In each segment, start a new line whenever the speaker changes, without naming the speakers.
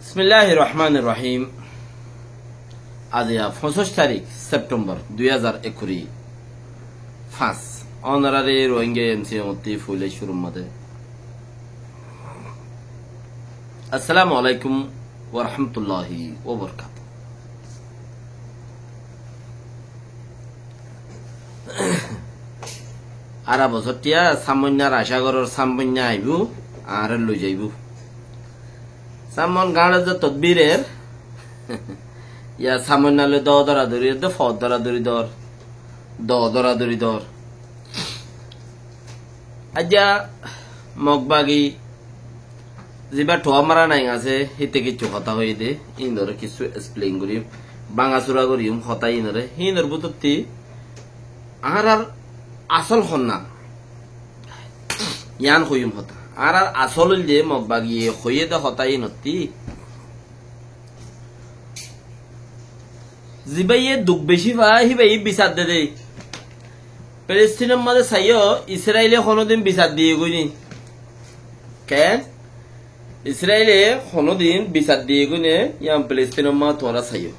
বিসমিল্লাহির রহমানির রহিম। আজ 25 তারিখ সেপ্টেম্বর 2021 ফাঁস অনারারি রোহিঙ্গা এমসি মতি ফুলে শুরুর মধ্যে। আসসালামু আলাইকুম ওয়া রাহমাতুল্লাহি ওয়া বারাকাতুহু। আরা বছরটিয়া সামান্যার আশা করার সামান্যা আইব আর লই যাইব সামন গাঁড়ে যে তদবিরের ইয়া সামান্যালে দ দরাদরি দ ফ দরাদরি দর দ দরাদরি দর আজ্ঞা মগবাগি যেবা ঠোয়া মারা নাই আছে হিতে কিছু কথা হয়ে দে ইনরে কিছু এক্সপ্লেইন করি বাঙাচুরা করিম হতাই ইনরে হিনর বুততি আর আসল হন্না ইয়ান হইম হতা আর আসল যে মগবাগি হয়ে দে হতাই নতি জিবাইয়ে দুঃখ বেশি ভাই হিবাই বিচার দে দে প্যালেস্টিনের মধ্যে চাইও ইসরায়েলে কোনোদিন বিচার দিয়ে গইনি কেন ইসরায়েলে কোনোদিন বিচার দিয়ে গইনে ইয়াম প্যালেস্টিনের মা তোরা চাইও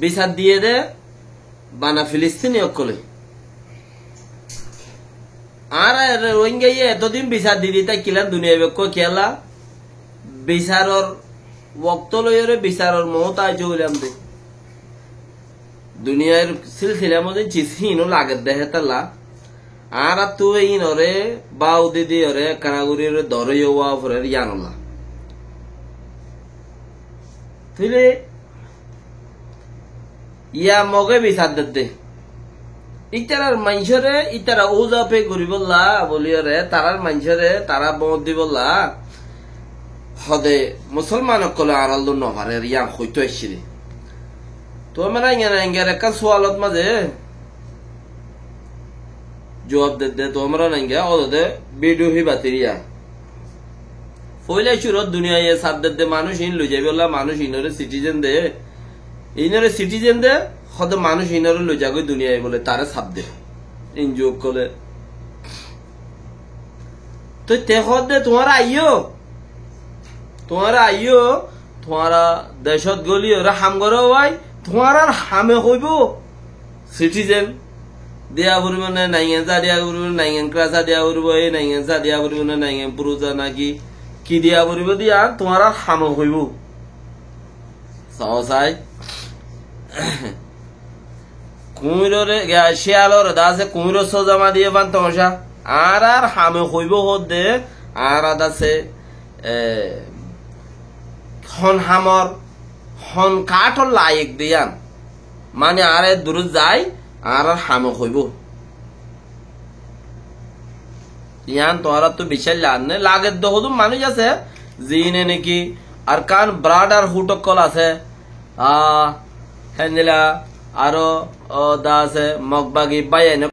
বিচার দিয়ে দে বানা ফিলিস্তিনি অকলে আর রোহিঙ্গা এতদিন বিচার দিদি তাই কিলান দুনিয়া বেক খেলা বিচারর ওক্ত লইরে বিচারর মহতা চলাম দে দুনিয়ার সিলসিলার মধ্যে চিসিনো লাগে দেহে তালা আর তুই ইনরে বাউ দিদি ওরে কানাগুরির ধরে ওয়া ফরে ইয়ানলা তুইলে ইয়া মগে বিচার দে ইতারার মানুষরে ইতারা ওজা পে করিবলা বলিয়রে তারার মানুষরে তারা বদ দিবলা হদে মুসলমান কলে আড়াল নভারে ইয়ান হইতো এসিরে তো মানে ইঙ্গের একটা সোয়ালত মাঝে জবাব দে তোমরা নাইঙ্গে ওদে ভিডিও হি বাতিরিয়া ফইলে শুরত দুনিয়ায় সাবদে দে মানুষ ইন লই যাইবলা মানুষ ইনরে সিটিজেন দে হদ মানুষ ইনরে লই যাগই দুনিয়ায় বলে তারে সাব দে ইনজোক কলে তো তে হদে তোমারা তোমারা দেশত গলি ওরা হাম করো ভাই তোমার আর হামে হইব সিটিজেন দিয়া পড়ব না নাইগেন চা দিয়া পড়ব নাইগেন ক্রাসা দিয়া পড়ব এই নাইগেন চা দিয়া পড়ব না নাইগেন পুরুষা নাকি কি দিয়া পড়ব দিয়া তোমার আর হামে হইব সাহসাই কুমিররে শিয়ালর দাসে কুমির সোজামা দিয়ে বান তমসা আর হামে হইব হদে আর আদাসে হন হামর হন কাঠর লায়ক দিয়ান মানে আর দূর যায় আর হামে হইব ইয়ান তোরা তো বিশাল লানে লাগে দহদু মানুষ আছে জিনে নাকি আর কান ব্রাডার হুটকল আছে হেন্দিলা আরো দা আছে মগবাগি বাইনে